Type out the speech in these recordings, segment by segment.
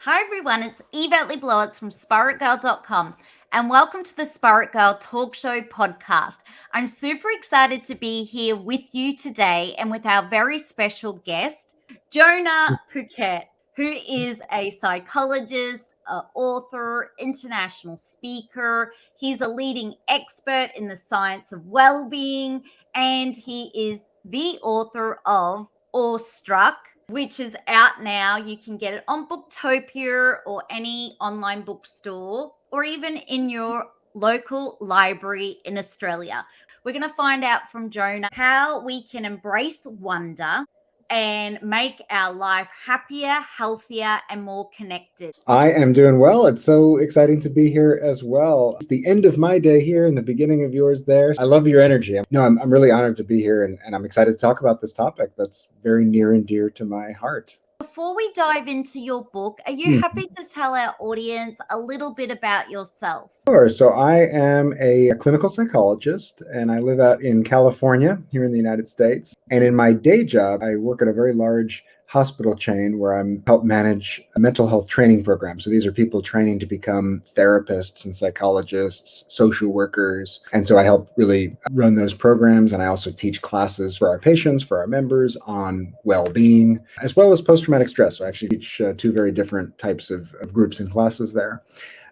Hi everyone, it's Yvette Blowitz from SpiritGirl.com and welcome to the Spirit Girl Talk Show podcast. I'm super excited to be here with you today and with our very special guest, Jonah Paquette, who is a psychologist, an author, international speaker. He's a leading expert in the science of well-being, and he is the author of Awestruck, which is out now. You can get it on Booktopia or any online bookstore, or even in your local library in Australia. We're going to find out from Jonah how we can embrace wonder and make our life happier, healthier, and more connected. I am doing well. It's so exciting to be here as well. It's the end of my day here and the beginning of yours there. I love your energy. I'm really honored to be here, and I'm excited to talk about this topic that's very near and dear to my heart. Before we dive into your book, are you happy to tell our audience a little bit about yourself? Sure. So I am a clinical psychologist, and I live out in California here in the United States. And in my day job, I work at a very large hospital chain where I'm help manage a mental health training program. So these are people training to become therapists and psychologists, social workers. And so I help really run those programs. And I also teach classes for our patients, for our members on well-being, as well as post-traumatic stress. So I actually teach two very different types of groups and classes there.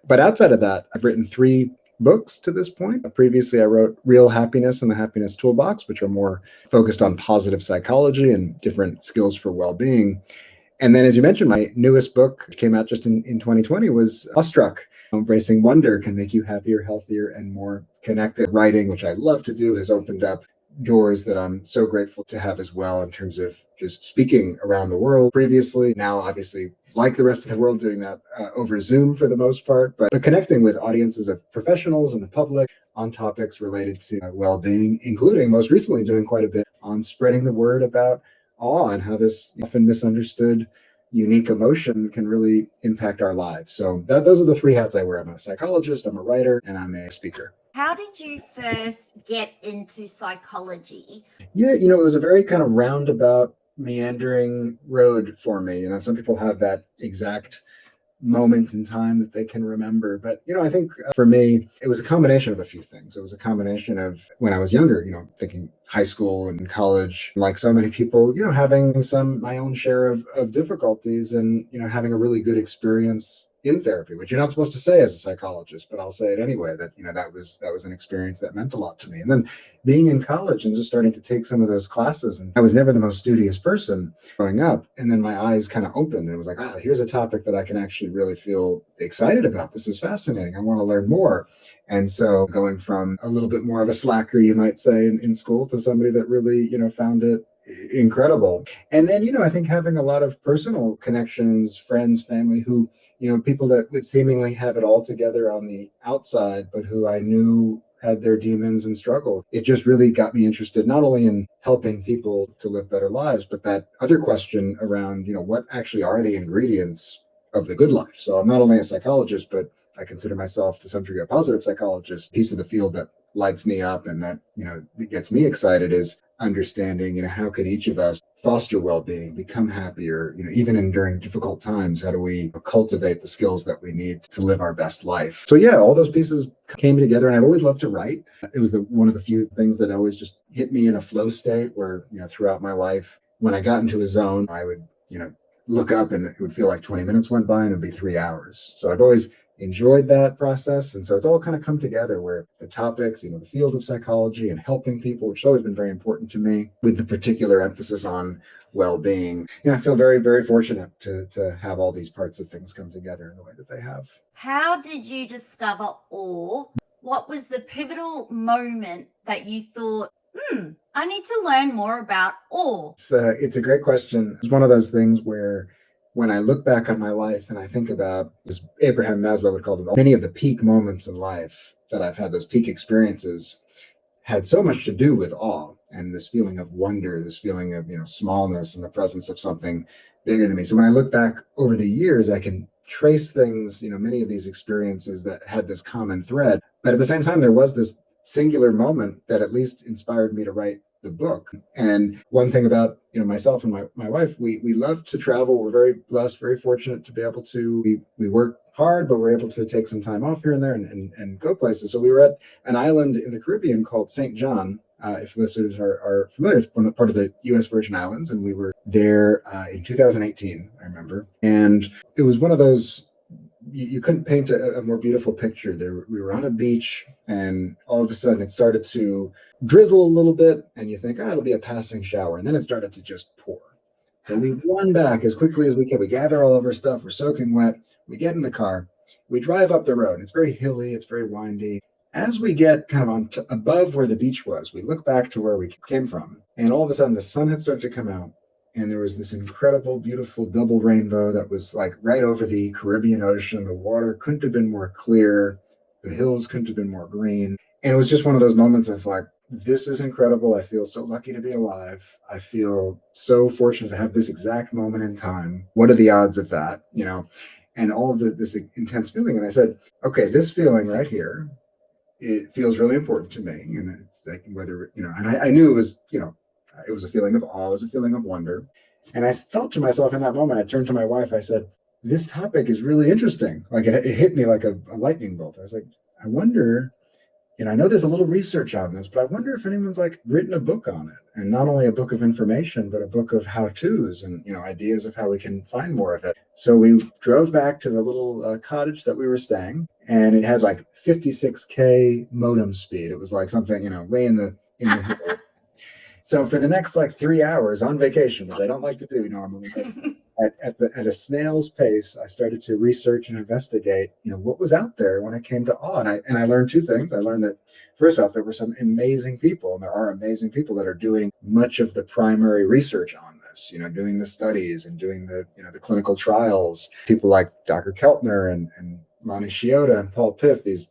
But outside of that, I've written 3 books to this point. Previously, I wrote Real Happiness and the Happiness Toolbox, which are more focused on positive psychology and different skills for well-being. And then, as you mentioned, my newest book, which came out just in 2020, was Awestruck. Embracing Wonder Can Make You Happier, Healthier, and More Connected. Writing, which I love to do, has opened up doors that I'm so grateful to have as well in terms of just speaking around the world previously. Now, obviously, like the rest of the world, doing that over Zoom for the most part, but connecting with audiences of professionals and the public on topics related to well-being, including most recently doing quite a bit on spreading the word about awe and how this often misunderstood unique emotion can really impact our lives. So those are the 3 hats I wear. I'm a psychologist, I'm a writer, and I'm a speaker. How did you first get into psychology? Yeah, it was a very kind of roundabout, meandering road for me. Some people have that exact moment in time that they can remember. But, I think for me, it was a combination of a few things. It was a combination of when I was younger, thinking high school and college, like so many people, having my own share of difficulties and, having a really good experience in therapy, which you're not supposed to say as a psychologist, but I'll say it anyway, that, that was an experience that meant a lot to me. And then being in college and just starting to take some of those classes, and I was never the most studious person growing up. And then my eyes kind of opened and it was like, here's a topic that I can actually really feel excited about. This is fascinating. I want to learn more. And so going from a little bit more of a slacker, you might say, in school to somebody that really, found it incredible. And then, I think having a lot of personal connections, friends, family who, people that would seemingly have it all together on the outside, but who I knew had their demons and struggled. It just really got me interested, not only in helping people to live better lives, but that other question around, what actually are the ingredients of the good life? So I'm not only a psychologist, but I consider myself to some degree a positive psychologist. Piece of the field that lights me up and that, gets me excited is understanding, how could each of us foster well-being, become happier, even during difficult times. How do we cultivate the skills that we need to live our best life? So yeah, all those pieces came together, and I've always loved to write. It was one of the few things that always just hit me in a flow state where, throughout my life, when I got into a zone, I would, look up and it would feel like 20 minutes went by and it'd be 3 hours. So I've always enjoyed that process. And so it's all kind of come together where the topics, the field of psychology and helping people, which has always been very important to me, with the particular emphasis on well-being. I feel very, very fortunate to have all these parts of things come together in the way that they have. How did you discover awe? What was the pivotal moment that you thought, I need to learn more about awe? It's a great question. It's one of those things where when I look back on my life and I think about, as Abraham Maslow would call them, many of the peak moments in life that I've had, those peak experiences, had so much to do with awe and this feeling of wonder, this feeling of, smallness in the presence of something bigger than me. So when I look back over the years, I can trace things, many of these experiences that had this common thread. But at the same time, there was this singular moment that at least inspired me to write the book. And one thing about, myself and my wife, we love to travel. We're very blessed, very fortunate to be able to, we work hard, but we're able to take some time off here and there and go places. So we were at an island in the Caribbean called St. John. If listeners are familiar, it's part of the U.S. Virgin Islands, and we were there in 2018, I remember. And it was one of those, you couldn't paint a more beautiful picture. We were on a beach, and all of a sudden it started to drizzle a little bit, and you think, it'll be a passing shower. And then it started to just pour. So we run back as quickly as we can. We gather all of our stuff. We're soaking wet. We get in the car. We drive up the road. It's very hilly. It's very windy. As we get kind of above where the beach was, we look back to where we came from, and all of a sudden the sun had started to come out, and there was this incredible, beautiful double rainbow that was like right over the Caribbean Ocean. The water couldn't have been more clear. The hills couldn't have been more green. And it was just one of those moments of like, this is incredible. I feel so lucky to be alive. I feel so fortunate to have this exact moment in time. What are the odds of that? And all of this intense feeling. And I said, okay, this feeling right here, it feels really important to me. And it's like whether, and I knew it was, it was a feeling of awe, it was a feeling of wonder. And I thought to myself in that moment, I turned to my wife, I said, this topic is really interesting. Like it hit me like a lightning bolt. I was like, I wonder, I know there's a little research on this, but I wonder if anyone's like written a book on it, and not only a book of information, but a book of how-tos and, ideas of how we can find more of it. So we drove back to the little cottage that we were staying, and it had like 56K modem speed. It was like something, way in the hill. So for the next like 3 hours on vacation, which I don't like to do normally, but at a snail's pace, I started to research and investigate, what was out there when it came to awe. And I learned two things. I learned that, first off, there were some amazing people, and there are amazing people that are doing much of the primary research on this, doing the studies and doing the, the clinical trials. People like Dr. Keltner and Lonnie Shiota and Paul Piff, these,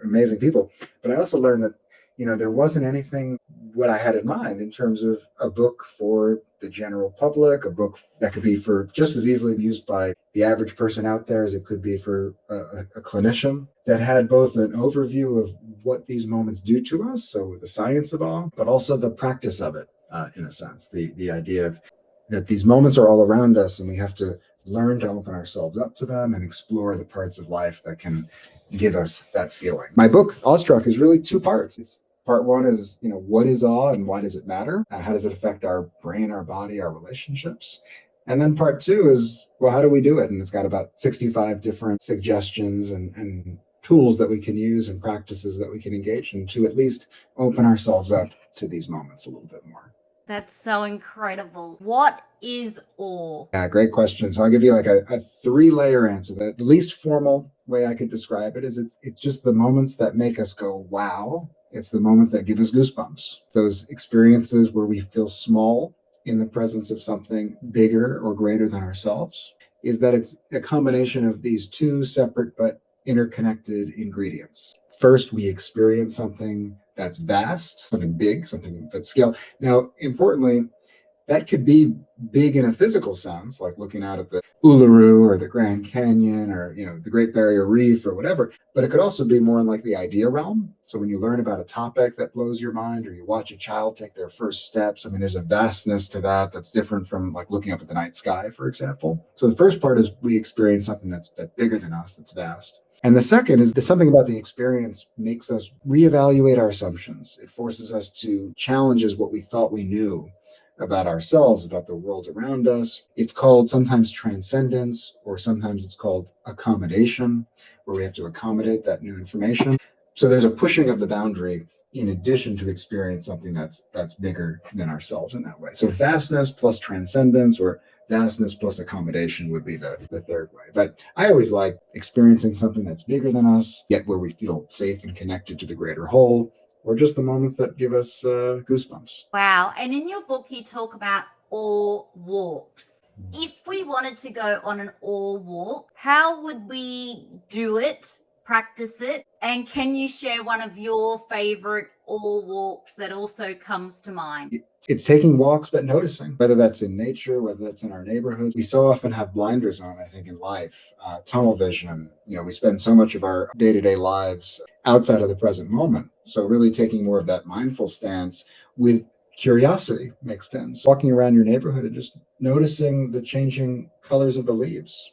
amazing people. But I also learned that, there wasn't anything what I had in mind in terms of a book for the general public, a book that could be for just as easily used by the average person out there as it could be for a clinician, that had both an overview of what these moments do to us, so the science of awe, but also the practice of it, in a sense, the idea of that these moments are all around us, and we have to learn to open ourselves up to them and explore the parts of life that can give us that feeling. My book, Awestruck, is really two parts. It's part one is, what is awe and why does it matter? How does it affect our brain, our body, our relationships? And then part two is, well, how do we do it? And it's got about 65 different suggestions and tools that we can use and practices that we can engage in to at least open ourselves up to these moments a little bit more. That's so incredible. What is awe? Yeah, great question. So I'll give you like a 3-layer answer. The least formal way I could describe it is it's just the moments that make us go, wow. It's the moments that give us goosebumps. Those experiences where we feel small in the presence of something bigger or greater than ourselves, is that it's a combination of these two separate but interconnected ingredients. First, we experience something that's vast, something big, something that's scale. Now, importantly, that could be big in a physical sense, like looking out at the Uluru or the Grand Canyon or, the Great Barrier Reef or whatever. But it could also be more in like the idea realm. So when you learn about a topic that blows your mind, or you watch a child take their first steps, there's a vastness to that that's different from like looking up at the night sky, for example. So the first part is we experience something that's bigger than us, that's vast. And the second is that something about the experience makes us reevaluate our assumptions. It forces us to challenge what we thought we knew about ourselves, about the world around us. It's called sometimes transcendence, or sometimes it's called accommodation, where we have to accommodate that new information. So there's a pushing of the boundary in addition to experience something that's bigger than ourselves in that way. So vastness plus transcendence, or vastness plus accommodation, would be the third way. But I always like experiencing something that's bigger than us, yet where we feel safe and connected to the greater whole, or just the moments that give us goosebumps. Wow. And in your book, you talk about awe walks. If we wanted to go on an awe walk, how would we do it, practice it? And can you share one of your favorite awe walks that also comes to mind? It's taking walks, but noticing, whether that's in nature, whether that's in our neighborhood. We so often have blinders on, I think, in life, tunnel vision. We spend so much of our day-to-day lives outside of the present moment. So really taking more of that mindful stance with curiosity mixed in. So walking around your neighborhood and just noticing the changing colors of the leaves,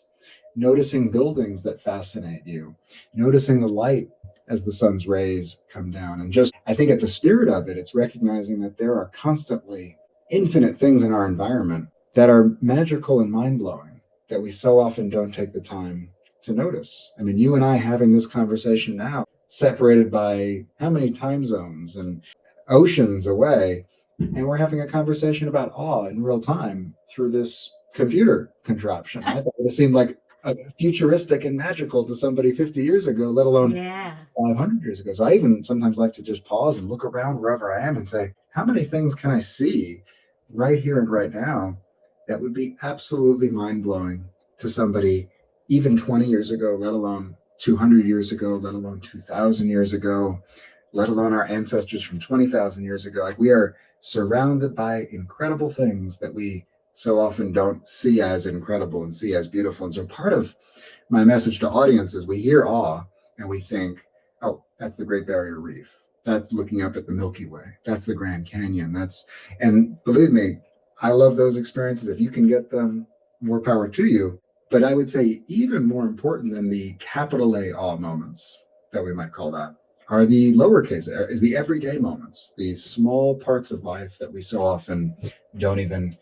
noticing buildings that fascinate you, noticing the light as the sun's rays come down. And just, I think at the spirit of it, it's recognizing that there are constantly infinite things in our environment that are magical and mind-blowing that we so often don't take the time to notice. I mean, you and I having this conversation now, separated by how many time zones and oceans away, and we're having a conversation about awe in real time through this computer contraption. I thought it seemed like futuristic and magical to somebody 50 years ago, let alone 500 years ago. So I even sometimes like to just pause and look around wherever I am and say, how many things can I see right here and right now that would be absolutely mind-blowing to somebody even 20 years ago, let alone 200 years ago, let alone 2,000 years ago, let alone our ancestors from 20,000 years ago. Like, we are surrounded by incredible things that we so often don't see as incredible and see as beautiful. And so part of my message to audiences, we hear awe and we think, oh, that's the Great Barrier Reef. That's looking up at the Milky Way. That's the Grand Canyon. And believe me, I love those experiences. If you can get them, more power to you. But I would say even more important than the capital A awe moments that we might call that are the lowercase, is the everyday moments, the small parts of life that we so often don't even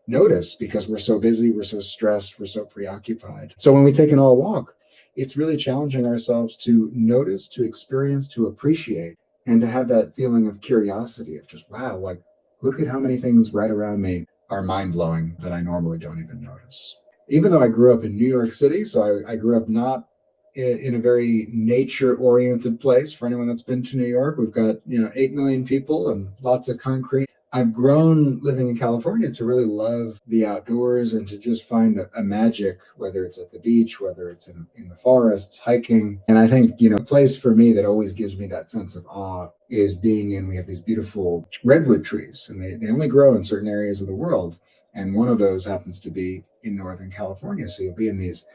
notice because we're so busy, we're so stressed, we're so preoccupied. So when we take an awe walk, it's really challenging ourselves to notice, to experience, to appreciate, and to have that feeling of curiosity of just, wow, like, look at how many things right around me are mind-blowing that I normally don't even notice. Even though I grew up in New York City, so I grew up not in a very nature-oriented place. For anyone that's been to New York, we've got 8 million people and lots of concrete. I've grown living in California to really love the outdoors and to just find a magic, whether it's at the beach, whether it's in the forests, hiking. And I think, a place for me that always gives me that sense of awe is we have these beautiful redwood trees, and they only grow in certain areas of the world. And one of those happens to be in Northern California. So you'll be in these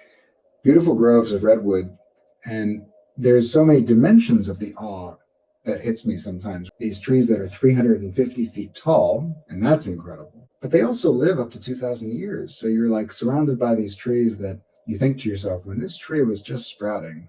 beautiful groves of redwood, and there's so many dimensions of the awe that hits me sometimes. These trees that are 350 feet tall, and that's incredible. But they also live up to 2,000 years. So you're like surrounded by these trees that you think to yourself, when this tree was just sprouting,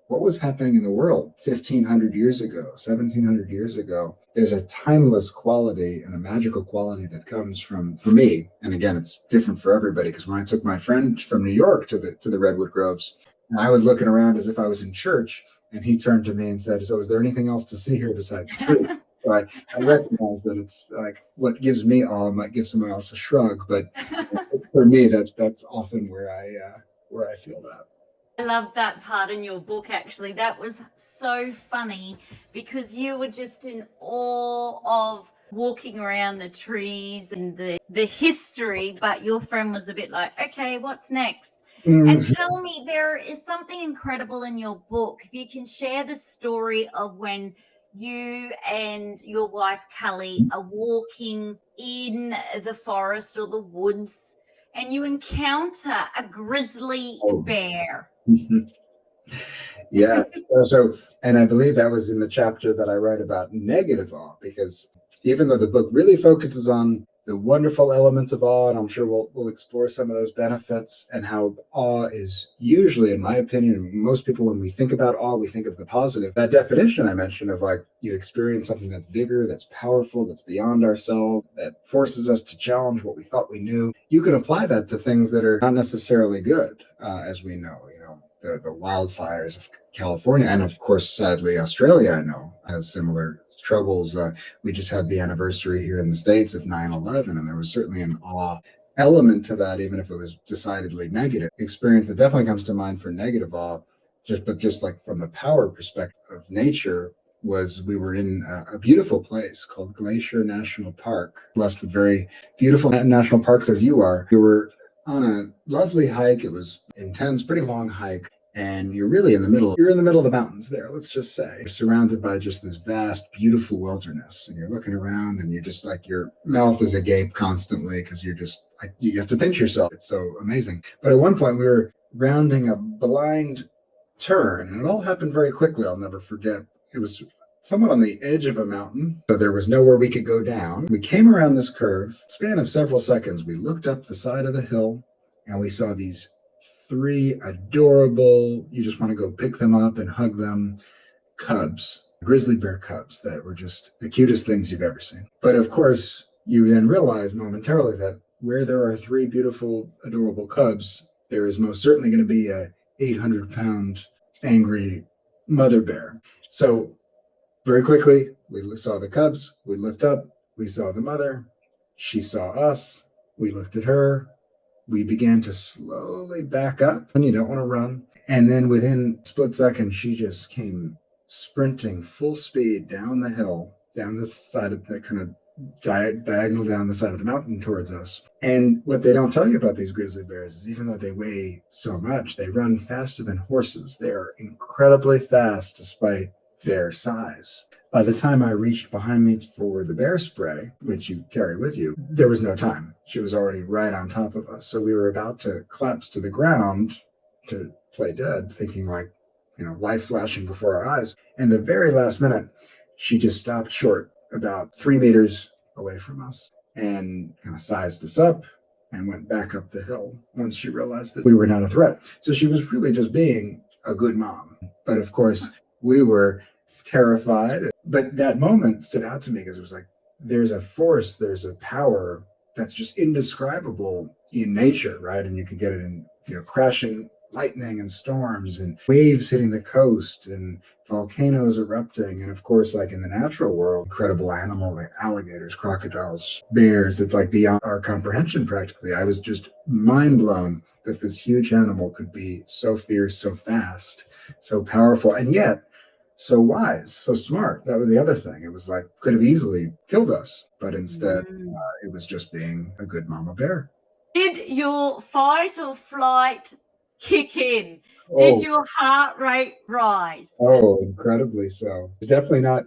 what was happening in the world 1,500 years ago, 1,700 years ago? There's a timeless quality and a magical quality that comes from, for me, and again, it's different for everybody, because when I took my friend from New York to the Redwood Groves, I was looking around as if I was in church, and he turned to me and said, so is there anything else to see here besides trees? So I recognize that it's like what gives me awe might give someone else a shrug, but for me, that's often where I feel that. I love that part in your book, actually. That was so funny because you were just in awe of walking around the trees and the history, but your friend was a bit like, okay, what's next? And tell me, there is something incredible in your book. If you can share the story of when you and your wife, Callie, are walking in the forest or the woods and you encounter a grizzly bear. Yes. So, and I believe that was in the chapter that I write about negative awe, because even though the book really focuses on the wonderful elements of awe, and I'm sure we'll explore some of those benefits and how awe is usually, in my opinion, most people, when we think about awe, we think of the positive. That definition I mentioned of like you experience something that's bigger, that's powerful, that's beyond ourselves, that forces us to challenge what we thought we knew. You can apply that to things that are not necessarily good, as we know, the wildfires of California, and of course, sadly, Australia, I know, has similar troubles. We just had the anniversary here in the States of 9/11, and there was certainly an awe element to that, even if it was decidedly negative. The experience that definitely comes to mind for negative awe, just like from the power perspective of nature, was we were in a beautiful place called Glacier National Park, blessed with very beautiful national parks as you are. We were on a lovely hike. It was intense, pretty long hike. And you're in the middle of the mountains there, let's just say. You're surrounded by just this vast, beautiful wilderness. And you're looking around and you're just like, your mouth is agape constantly because you're just like, you have to pinch yourself. It's so amazing. But at one point we were rounding a blind turn, and it all happened very quickly. I'll never forget. It was somewhat on the edge of a mountain, so there was nowhere we could go down. We came around this curve, span of several seconds. We looked up the side of the hill and we saw these three adorable, you just want to go pick them up and hug them, cubs, grizzly bear cubs that were just the cutest things you've ever seen. But of course, you then realize momentarily that where there are three beautiful, adorable cubs, there is most certainly going to be a 800-pound angry mother bear. So very quickly, we saw the cubs, we looked up, we saw the mother, she saw us, we looked at her, we began to slowly back up, and you don't want to run. And then within a split second, she just came sprinting full speed down the hill, down this side of the kind of diagonal down the side of the mountain towards us. And what they don't tell you about these grizzly bears is even though they weigh so much, they run faster than horses. They're incredibly fast despite their size. By the time I reached behind me for the bear spray, which you carry with you, there was no time. She was already right on top of us. So we were about to collapse to the ground to play dead, thinking like, life flashing before our eyes. And the very last minute, she just stopped short about 3 meters away from us and kind of sized us up and went back up the hill once she realized that we were not a threat. So she was really just being a good mom. But of course, we were terrified. But that moment stood out to me because it was like, there's a force, there's a power that's just indescribable in nature, right? And you can get it in, crashing lightning and storms and waves hitting the coast and volcanoes erupting. And of course, like in the natural world, incredible animals like alligators, crocodiles, bears, that's like beyond our comprehension practically. I was just mind blown that this huge animal could be so fierce, so fast, so powerful, and yet so wise, so smart. That was the other thing. It was like, could have easily killed us, but instead it was just being a good mama bear. Did your fight or flight kick in? Did your heart rate rise? Oh, incredibly so. It's definitely not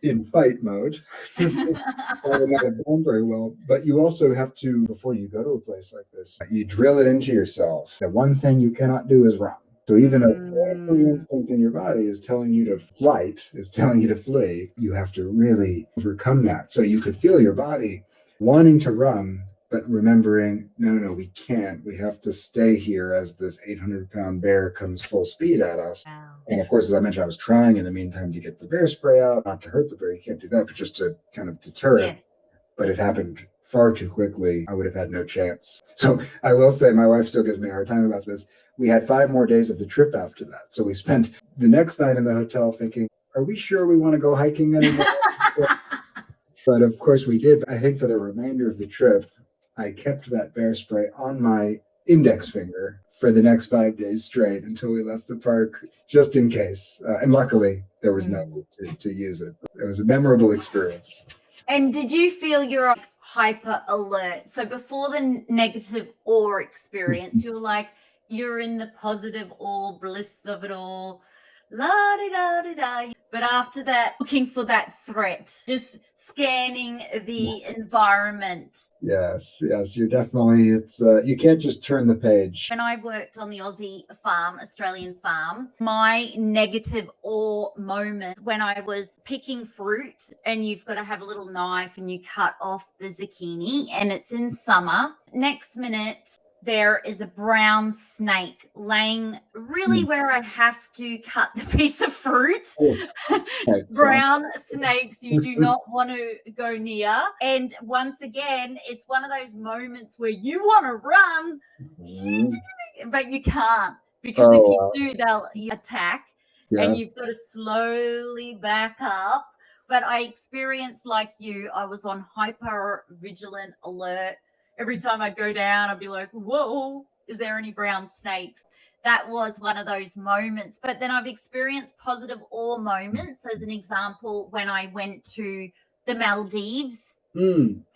in fight mode. Probably not done very well. But you also have to, before you go to a place like this, you drill it into yourself that one thing you cannot do is run. So even though every instinct in your body is telling you to flight, is telling you to flee, you have to really overcome that. So you could feel your body wanting to run, but remembering, no, we can't. We have to stay here as this 800-pound bear comes full speed at us. Wow. And of course, as I mentioned, I was trying in the meantime to get the bear spray out, not to hurt the bear. You can't do that, but just to kind of deter it. Yes. But it happened far too quickly. I would have had no chance. So I will say, my wife still gives me a hard time about this. We had 5 more days of the trip after that. So we spent the next night in the hotel thinking, are we sure we want to go hiking anymore? But of course we did. I think for the remainder of the trip, I kept that bear spray on my index finger for the next 5 days straight until we left the park, just in case. And luckily, there was no need to use it. It was a memorable experience. And did you feel you're hyper alert? So before the negative awe experience, you were like, you're in the positive awe, bliss of it all, la-di-da-di-da. But after that, looking for that threat, just scanning the environment. Yes, you're definitely, you can't just turn the page. When I worked on the Aussie farm, Australian farm, my negative awe moment when I was picking fruit and you've got to have a little knife and you cut off the zucchini and it's in summer. Next minute, there is a brown snake laying really where I have to cut the piece of fruit. Brown snakes you do not want to go near. And once again, it's one of those moments where you want to run, but you can't. Because if you do, they'll attack. Yes. And you've got to slowly back up. But I experienced, like you, I was on hyper vigilant alert. Every time I'd go down, I'd be like, whoa, is there any brown snakes? That was one of those moments. But then I've experienced positive awe moments, as an example, when I went to the Maldives.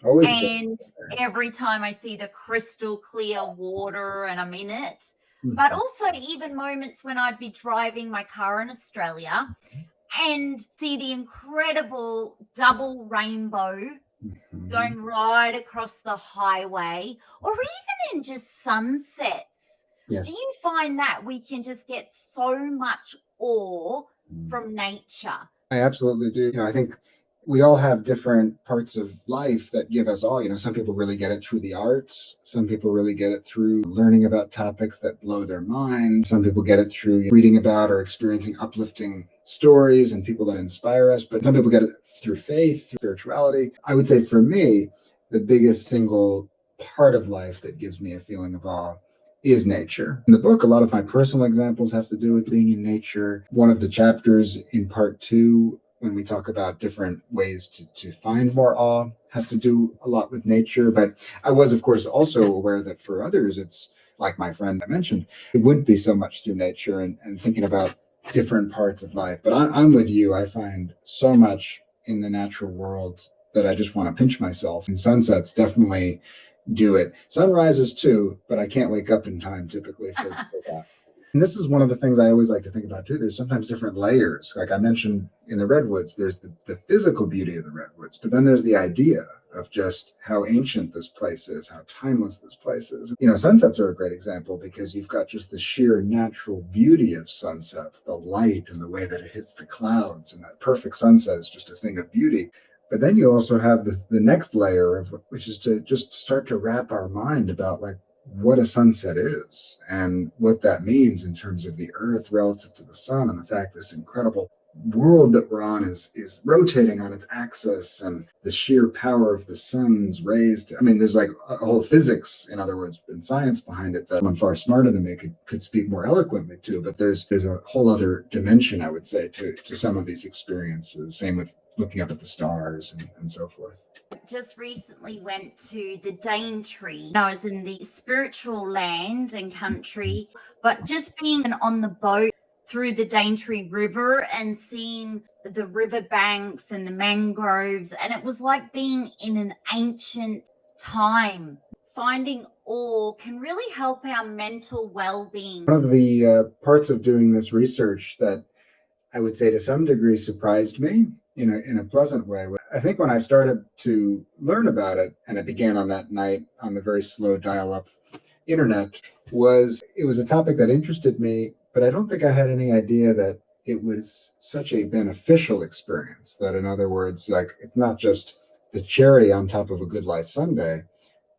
Always and every time I see the crystal clear water and I'm in it. But also even moments when I'd be driving my car in Australia and see the incredible double rainbow going right across the highway, or even in just sunsets. Yes. Do you find that we can just get so much awe from nature? I absolutely do. I think we all have different parts of life that give us all. Some people really get it through the arts. Some people really get it through learning about topics that blow their mind. Some people get it through reading about or experiencing uplifting stories and people that inspire us. But some people get it through faith, through spirituality. I would say for me, the biggest single part of life that gives me a feeling of awe is nature. In the book, a lot of my personal examples have to do with being in nature. One of the chapters in part 2, when we talk about different ways to find more awe, has to do a lot with nature. But I was, of course, also aware that for others, it's like my friend I mentioned, it wouldn't be so much through nature and thinking about different parts of life. But I'm with you. I find so much in the natural world that I just want to pinch myself. And sunsets definitely do it. Sunrises too, but I can't wake up in time typically for that. And this is one of the things I always like to think about too. There's sometimes different layers. Like I mentioned in the redwoods, there's the physical beauty of the redwoods, but then there's the idea of just how ancient this place is, how timeless this place is. Sunsets are a great example because you've got just the sheer natural beauty of sunsets, the light and the way that it hits the clouds, and that perfect sunset is just a thing of beauty. But then you also have the next layer of which is to just start to wrap our mind about like what a sunset is and what that means in terms of the earth relative to the sun, and the fact this incredible world that we're on is rotating on its axis, and the sheer power of the sun's rays. I mean, there's like a whole physics, in other words, and science behind it that someone far smarter than me could speak more eloquently to. But there's a whole other dimension, I would say, to some of these experiences. Same with looking up at the stars and so forth. Just recently went to the Daintree. I was in the spiritual land and country, but just being on the boat through the Daintree River and seeing the riverbanks and the mangroves, and it was like being in an ancient time. Finding awe can really help our mental well-being. One of the parts of doing this research that I would say to some degree surprised me in a pleasant way. I think when I started to learn about it, and it began on that night on the very slow dial-up internet, it was a topic that interested me, but I don't think I had any idea that it was such a beneficial experience. That, in other words, like it's not just the cherry on top of a good life sundae,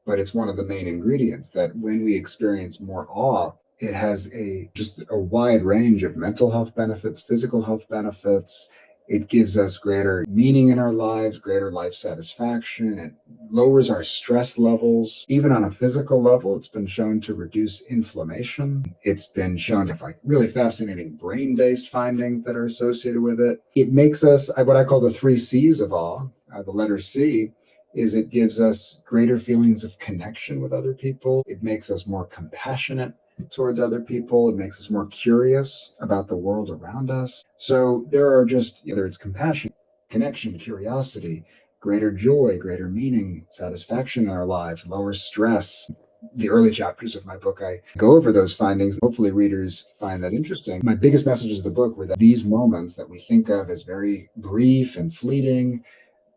but it's one of the main ingredients. That when we experience more awe, it has just a wide range of mental health benefits, physical health benefits. It gives us greater meaning in our lives, greater life satisfaction. It lowers our stress levels. Even on a physical level, it's been shown to reduce inflammation. It's been shown to have like really fascinating brain-based findings that are associated with it. It makes us what I call the 3 C's of awe. The letter C is it gives us greater feelings of connection with other people. It makes us more compassionate towards other people. It makes us more curious about the world around us. So there are just, whether it's compassion, connection, curiosity, greater joy, greater meaning, satisfaction in our lives, lower stress. The early chapters of my book, I go over those findings. Hopefully readers find that interesting. My biggest messages of the book were that these moments that we think of as very brief and fleeting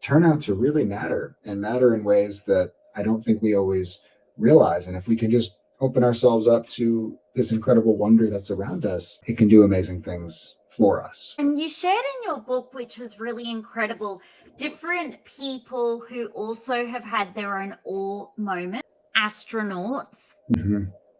turn out to really matter, and matter in ways that I don't think we always realize. And if we can just open ourselves up to this incredible wonder that's around us, it can do amazing things for us. And you shared in your book, which was really incredible, different people who also have had their own awe moment. Astronauts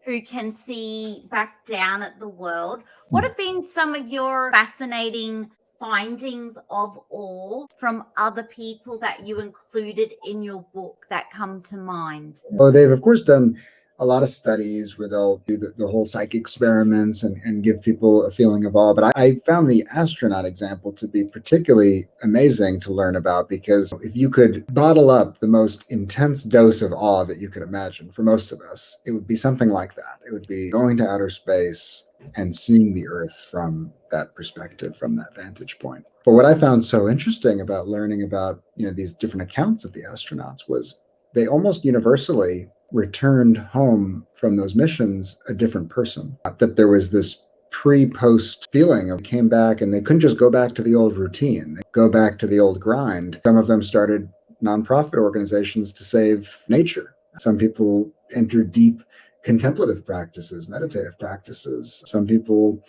who can see back down at the world. What have been some of your fascinating findings of awe from other people that you included in your book that come to mind? Well, they've of course done a lot of studies where they'll do the whole psych experiments and give people a feeling of awe. But I found the astronaut example to be particularly amazing to learn about, because if you could bottle up the most intense dose of awe that you could imagine for most of us, it would be something like that. It would be going to outer space and seeing the Earth from that perspective, from that vantage point. But what I found so interesting about learning about these different accounts of the astronauts was they almost universally returned home from those missions a different person. That there was this pre-post feeling of came back and they couldn't just go back to the old routine, they go back to the old grind. Some of them started nonprofit organizations to save nature. Some people entered deep contemplative practices, meditative practices. Some people,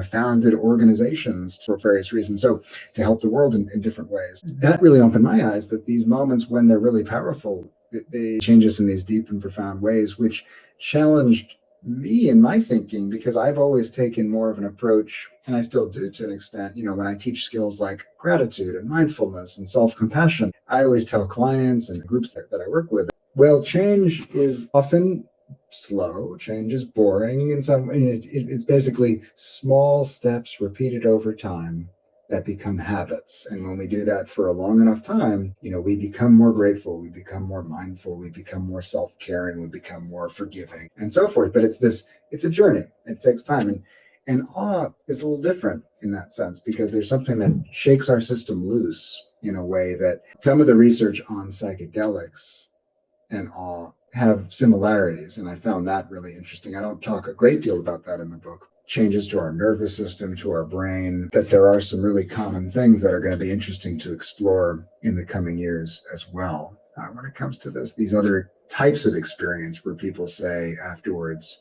founded organizations for various reasons. So to help the world in different ways. That really opened my eyes that these moments, when they're really powerful, they change us in these deep and profound ways, which challenged me in my thinking, because I've always taken more of an approach, and I still do to an extent, when I teach skills like gratitude and mindfulness and self-compassion, I always tell clients and groups that I work with, well, change is often slow, change is boring in some way. It's basically small steps repeated over time that become habits. And when we do that for a long enough time, we become more grateful, we become more mindful, we become more self-caring, we become more forgiving, and so forth. But it's a journey. It takes time. And awe is a little different in that sense, because there's something that shakes our system loose in a way that some of the research on psychedelics and awe have similarities. And I found that really interesting. I don't talk a great deal about that in the book. Changes to our nervous system, to our brain, that there are some really common things that are going to be interesting to explore in the coming years as well. When it comes to these other types of experience where people say afterwards,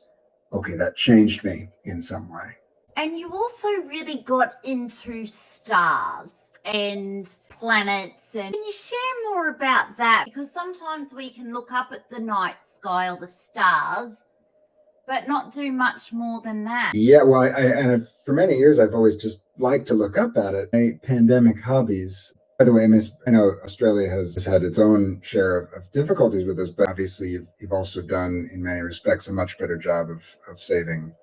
okay, that changed me in some way. And you also really got into stars and planets. And can you share more about that? Because sometimes we can look up at the night sky or the stars, but not do much more than that. Yeah, well, and for many years, I've always just liked to look up at it. My pandemic hobbies. By the way, I know Australia has had its own share of difficulties with this, but obviously you've also done, in many respects, a much better job of saving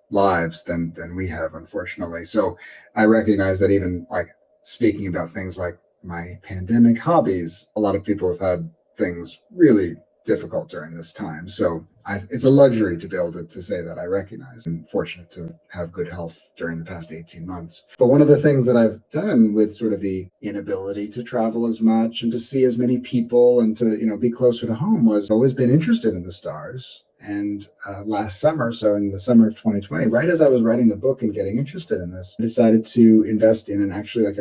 lives than we have, unfortunately. So I recognize that even like speaking about things like my pandemic hobbies, a lot of people have had things really difficult during this time. So it's a luxury to be able to say that. I recognize I'm fortunate to have good health during the past 18 months. But one of the things that I've done with sort of the inability to travel as much and to see as many people and to, be closer to home was always been interested in the stars. And last summer, so in the summer of 2020, right as I was writing the book and getting interested in this, I decided to invest in actually like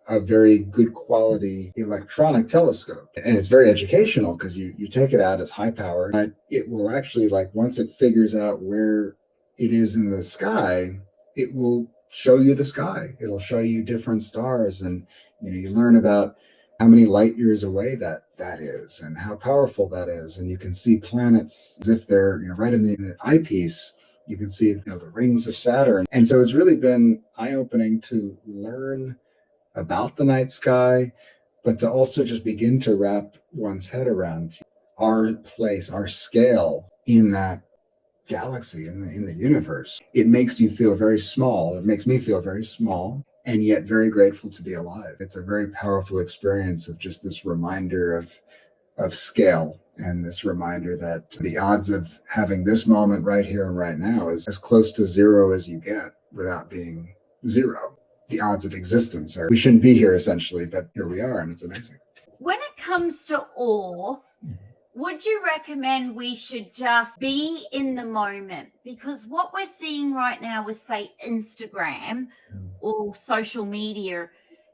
a very good quality electronic telescope. And it's very educational because you take it out, it's high power, but it will actually, like, once it figures out where it is in the sky, it will show you the sky. It'll show you different stars, and you learn about how many light years away that is and how powerful that is. And you can see planets as if they're right in the eyepiece. You can see the rings of Saturn. And so it's really been eye-opening to learn about the night sky, but to also just begin to wrap one's head around our place, our scale in that galaxy, in the universe. It makes you feel very small. It makes me feel very small, and yet very grateful to be alive. It's a very powerful experience of just this reminder of scale, and this reminder that the odds of having this moment right here and right now is as close to zero as you get without being zero. The odds of existence we shouldn't be here, essentially, but here we are, and it's amazing. When it comes to awe, would you recommend we should just be in the moment? Because what we're seeing right now with, say, Instagram or social media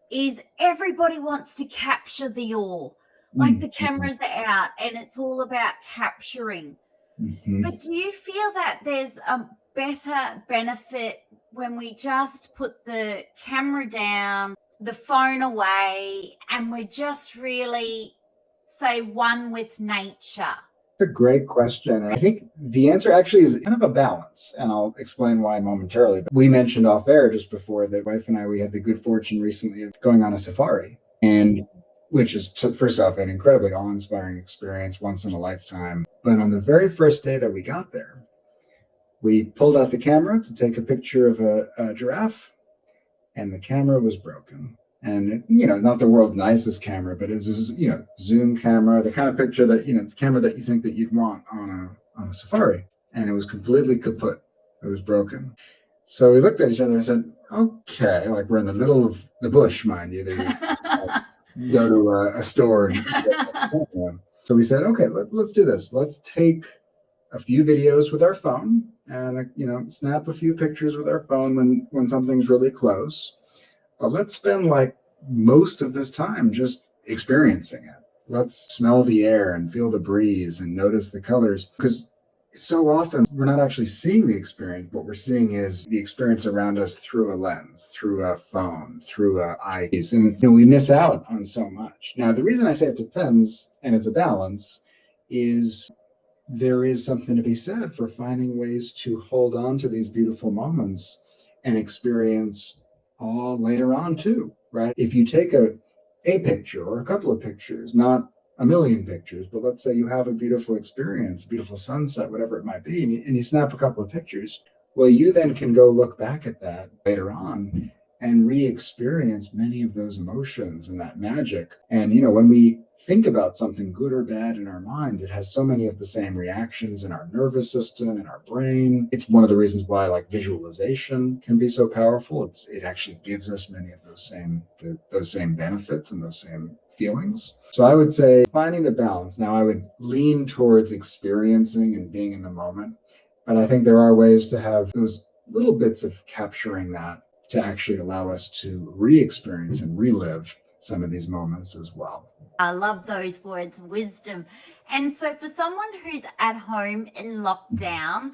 is everybody wants to capture the awe. Like the cameras are out and it's all about capturing. But do you feel that there's a better benefit when we just put the camera down, the phone away, and we're just really, say, one with nature? It's a great question. I think the answer actually is kind of a balance, and I'll explain why momentarily. But we mentioned off air just before that wife and I, we had the good fortune recently of going on a safari, and which is, first off, an incredibly awe-inspiring experience, once in a lifetime. But on the very first day that we got there, we pulled out the camera to take a picture of a giraffe, and the camera was broken. And, not the world's nicest camera, but it was a, zoom camera, the kind of picture that, camera that you think that you'd want on a safari. And it was completely kaput. It was broken. So we looked at each other and said, okay, like we're in the middle of the bush, mind you. You go to a store. So we said, okay, let's do this. Let's take a few videos with our phone and, snap a few pictures with our phone when something's really close. But let's spend like most of this time just experiencing it. Let's smell the air and feel the breeze and notice the colors. Because so often we're not actually seeing the experience. What we're seeing is the experience around us through a lens, through a phone, through eyes, and we miss out on so much. Now, the reason I say it depends and it's a balance is there is something to be said for finding ways to hold on to these beautiful moments and experience all later on too, right? If you take a picture or a couple of pictures, not a million pictures, but let's say you have a beautiful experience, a beautiful sunset, whatever it might be, and you snap a couple of pictures, well, you then can go look back at that later on and re-experience many of those emotions and that magic. And when we think about something good or bad in our mind, it has so many of the same reactions in our nervous system, in our brain. It's one of the reasons why visualization can be so powerful. It actually gives us many of those same benefits and those same feelings. So I would say finding the balance. Now I would lean towards experiencing and being in the moment, but I think there are ways to have those little bits of capturing that to actually allow us to re-experience and relive some of these moments as well. I love those words of wisdom. And so for someone who's at home in lockdown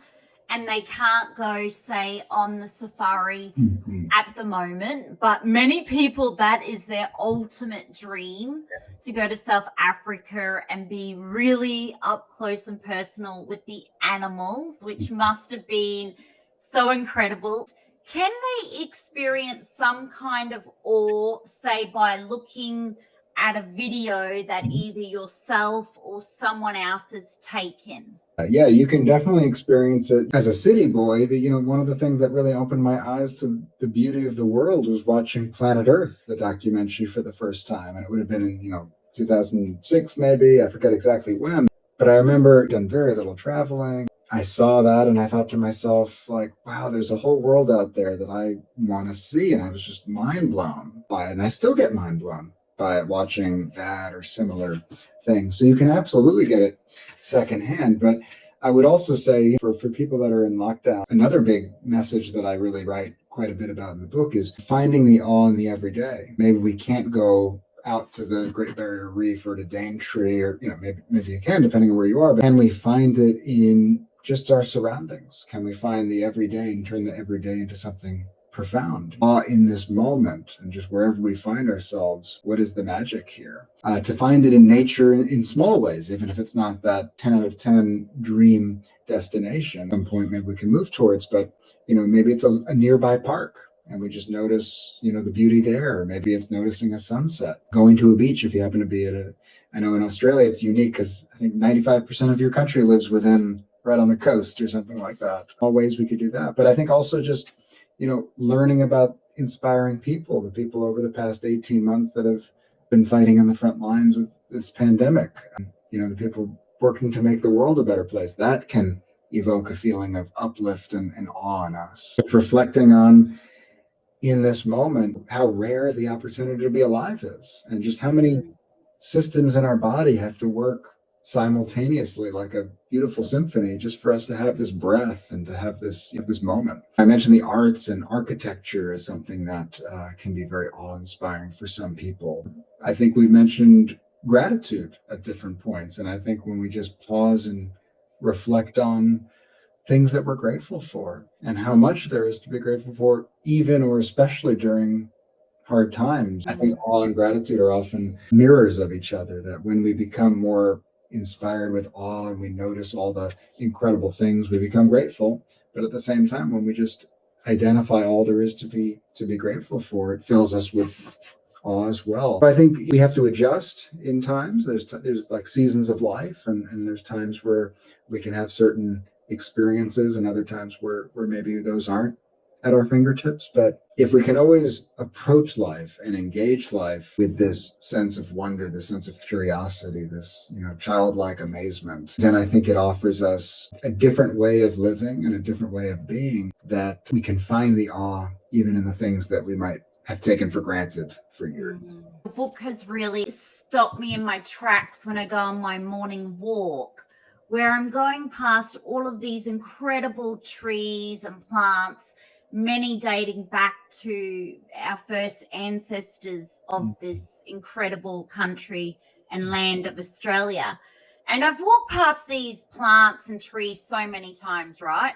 and they can't go, say, on the safari at the moment, but many people, that is their ultimate dream, to go to South Africa and be really up close and personal with the animals, which must have been so incredible. Can they experience some kind of awe, say, by looking at a video that either yourself or someone else has taken? Yeah, you can definitely experience it. As a city boy, one of the things that really opened my eyes to the beauty of the world was watching Planet Earth, the documentary, for the first time. And it would have been in 2006 maybe, I forget exactly when, but I remember I'd done very little traveling. I saw that and I thought to myself, wow, there's a whole world out there that I want to see. And I was just mind blown by it. And I still get mind blown by watching that or similar things. So you can absolutely get it secondhand. But I would also say for people that are in lockdown, another big message that I really write quite a bit about in the book is finding the awe in the everyday. Maybe we can't go out to the Great Barrier Reef or to Daintree, or maybe you can, depending on where you are, but can we find it in just our surroundings? Can we find the everyday and turn the everyday into something profound? Awe in this moment, and just wherever we find ourselves, what is the magic here? To find it in nature in small ways, even if it's not that 10 out of 10 dream destination. At some point maybe we can move towards, but maybe it's a nearby park and we just notice the beauty there. Or maybe it's noticing a sunset, going to a beach if you happen to be I know in Australia it's unique because I think 95% of your country lives within right on the coast or something like that. All ways we could do that. But I think also just learning about inspiring people, the people over the past 18 months that have been fighting on the front lines with this pandemic, the people working to make the world a better place, that can evoke a feeling of uplift and awe in us. Reflecting on, in this moment, how rare the opportunity to be alive is, and just how many systems in our body have to work simultaneously like a beautiful symphony just for us to have this breath and to have this moment. I mentioned the arts, and architecture is something that can be very awe-inspiring for some people. I think we mentioned gratitude at different points, and I think when we just pause and reflect on things that we're grateful for and how much there is to be grateful for, even or especially during hard times. I think awe and gratitude are often mirrors of each other, that when we become more inspired with awe and we notice all the incredible things, we become grateful. But at the same time, when we just identify all there is to be grateful for, it fills us with awe as well. I think we have to adjust in times. There's like seasons of life, and there's times where we can have certain experiences and other times where maybe those aren't at our fingertips. But if we can always approach life and engage life with this sense of wonder, this sense of curiosity, this childlike amazement, then I think it offers us a different way of living and a different way of being, that we can find the awe even in the things that we might have taken for granted for years. The book has really stopped me in my tracks when I go on my morning walk, where I'm going past all of these incredible trees and plants, many dating back to our first ancestors of this incredible country and land of Australia. And I've walked past these plants and trees so many times, right?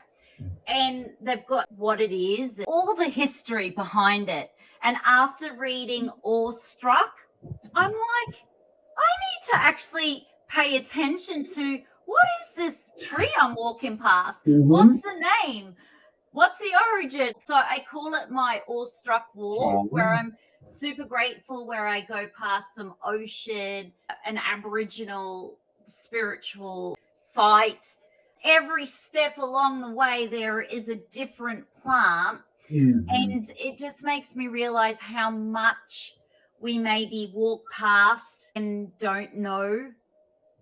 And they've got what it is, all the history behind it. And after reading Awestruck, I'm like, I need to actually pay attention to what is this tree I'm walking past? Mhm. What's the name? What's the origin? So I call it my Awestruck walk, where I'm super grateful, where I go past some ocean, an Aboriginal spiritual site. Every step along the way, there is a different plant. And it just makes me realize how much we maybe walk past and don't know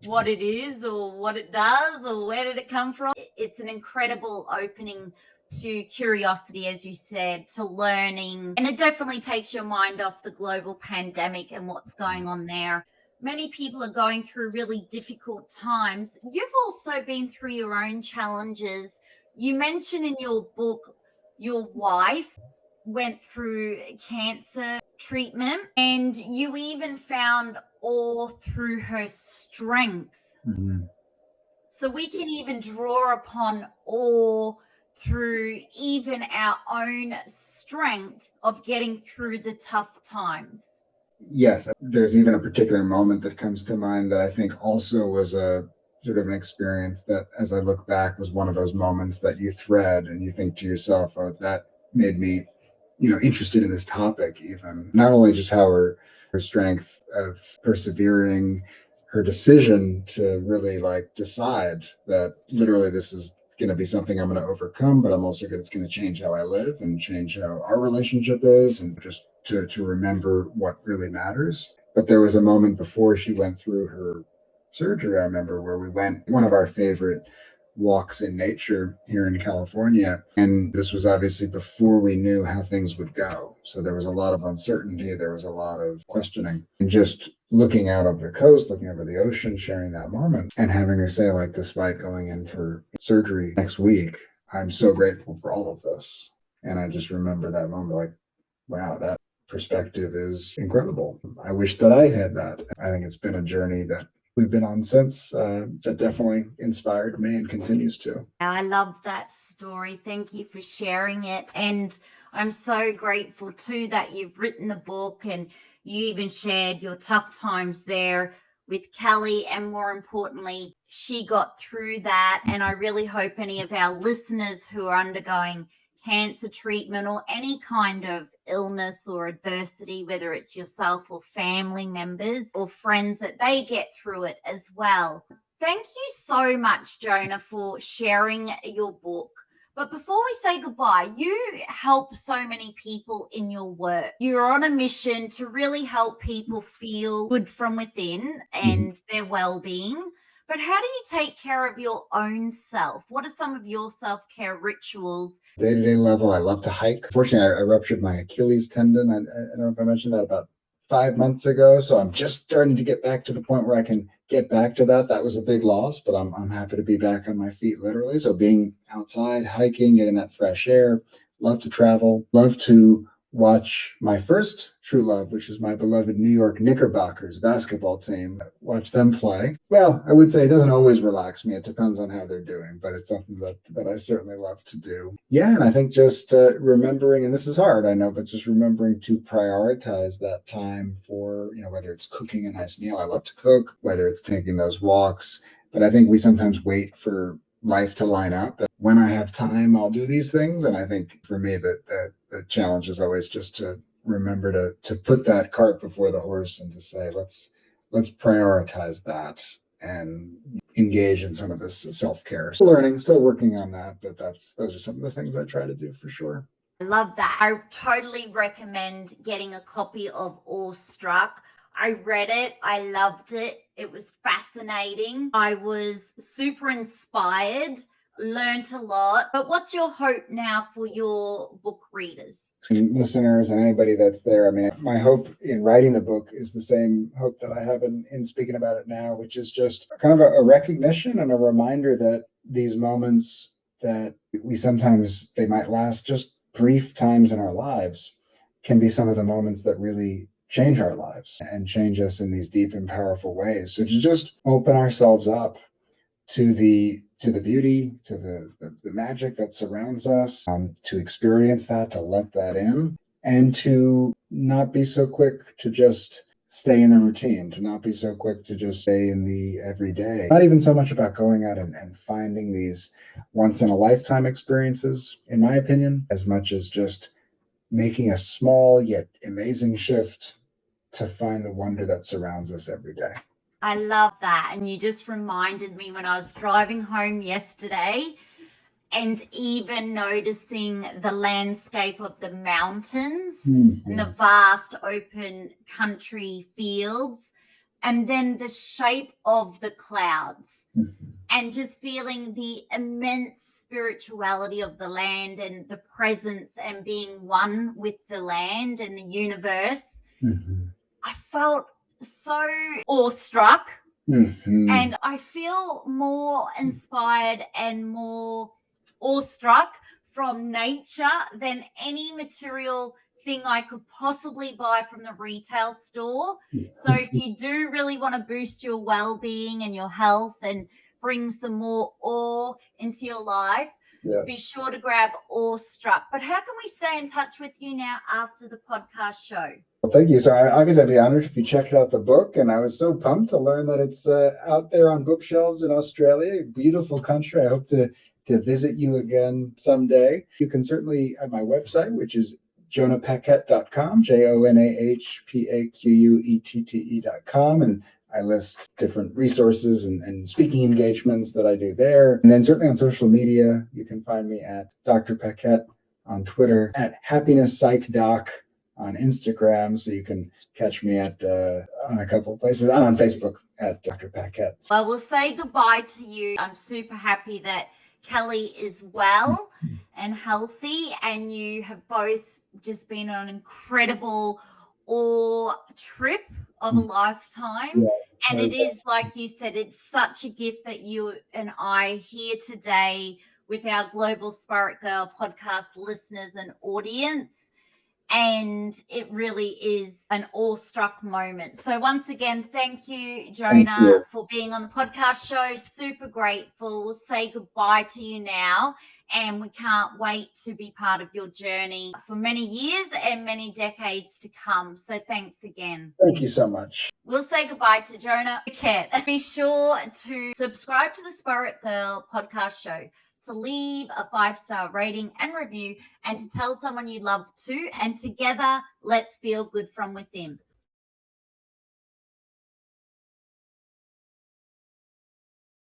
what it is or what it does or where did it come from. It's an incredible opening to curiosity, as you said, to learning. And it definitely takes your mind off the global pandemic and what's going on there. Many people are going through really difficult times. You've also been through your own challenges. You mention in your book your wife went through cancer treatment, and you even found awe through her strength. So we can even draw upon awe through even our own strength of getting through the tough times. Yes, there's even a particular moment that comes to mind that I think also was a sort of an experience that, as I look back, was one of those moments that you thread and you think to yourself, oh, that made me, interested in this topic even. Not only just how her strength of persevering, her decision to really decide that literally this is going to be something I'm going to overcome, but I'm also it's going to change how I live and change how our relationship is, and just to remember what really matters. But there was a moment before she went through her surgery, I remember, where we went one of our favorite walks in nature here in California. And this was obviously before we knew how things would go. So there was a lot of uncertainty. There was a lot of questioning. And just looking out over the coast, looking over the ocean, sharing that moment and having her say, despite going in for surgery next week, I'm so grateful for all of this. And I just remember that moment, wow, that perspective is incredible. I wish that I had that. I think it's been a journey that we've been on since that definitely inspired me and continues to. I love that story. Thank you for sharing it. And I'm so grateful too that you've written the book and you even shared your tough times there with Kelly. And more importantly, she got through that. And I really hope any of our listeners who are undergoing cancer treatment or any kind of illness or adversity, whether it's yourself or family members or friends, that they get through it as well. Thank you so much, Jonah, for sharing your book. But before we say goodbye, you help so many people in your work. You're on a mission to really help people feel good from within and their well-being. But how do you take care of your own self? What are some of your self-care rituals? Day-to-day level, I love to hike. Fortunately, I ruptured my Achilles tendon. I don't know if I mentioned that about 5 months ago. So I'm just starting to get back to the point where I can get back to that. That was a big loss, but I'm happy to be back on my feet, literally. So being outside, hiking, getting that fresh air, love to travel, love to watch my first true love, which is my beloved New York Knickerbockers basketball team, watch them play. Well, I would say it doesn't always relax me. It depends on how they're doing, but it's something that I certainly love to do. Yeah, and I think just remembering, and this is hard, I know, but just remembering to prioritize that time for, whether it's cooking a nice meal, I love to cook, whether it's taking those walks. But I think we sometimes wait for life to line up. When I have time, I'll do these things. And I think for me, the challenge is always just to remember to put that cart before the horse and to say, let's prioritize that and engage in some of this self-care. Still learning, still working on that, but those are some of the things I try to do for sure. I love that. I totally recommend getting a copy of Awestruck. I read it. I loved it. It was fascinating. I was super inspired, learned a lot. But what's your hope now for your book readers? And listeners and anybody that's there, I mean, my hope in writing the book is the same hope that I have in speaking about it now, which is just kind of a recognition and a reminder that these moments that we sometimes, they might last just brief times in our lives, can be some of the moments that really change our lives and change us in these deep and powerful ways. So to just open ourselves up to the beauty, to the magic that surrounds us, to experience that, to let that in, and to not be so quick to just stay in the routine, to not be so quick to just stay in the everyday. Not even so much about going out and finding these once in a lifetime experiences, in my opinion, as much as just making a small yet amazing shift to find the wonder that surrounds us every day. I love that. And you just reminded me when I was driving home yesterday and even noticing the landscape of the mountains and the vast open country fields, and then the shape of the clouds, and just feeling the immense spirituality of the land and the presence and being one with the land and the universe. I felt so awestruck, and I feel more inspired and more awestruck from nature than any material thing I could possibly buy from the retail store. So if you do really want to boost your well-being and your health and bring some more awe into your life, be sure to grab Awestruck. But how can we stay in touch with you now after the podcast show? Well, thank you. So obviously I'd be honored if you checked out the book, and I was so pumped to learn that it's out there on bookshelves in Australia. Beautiful country. I hope to visit you again someday. You can certainly at my website, which is jonahpaquette.com, JONAHPAQUETTE.com, and I list different resources and speaking engagements that I do there. And then certainly on social media, you can find me at Dr. Paquette on Twitter, at Happiness Psych on Instagram, so you can catch me at on a couple of places, and on Facebook at Dr. Paquette. Well, we'll say goodbye to you. I'm super happy that Kelly is well and healthy, and you have both just been on an incredible awe trip of a lifetime. And it is, like you said, it's such a gift that you and I here today with our Global Spirit Girl podcast listeners and audience. And it really is an awestruck moment. So once again, thank you, Jonah, for being on the podcast show. Super grateful. We'll say goodbye to you now, and we can't wait to be part of your journey for many years and many decades to come. So thanks again. Thank you so much. We'll say goodbye to Jonah Paquette. Be sure to subscribe to the Spirit Girl podcast show, to leave a 5-star rating and review, and to tell someone you love too. And together, let's feel good from within.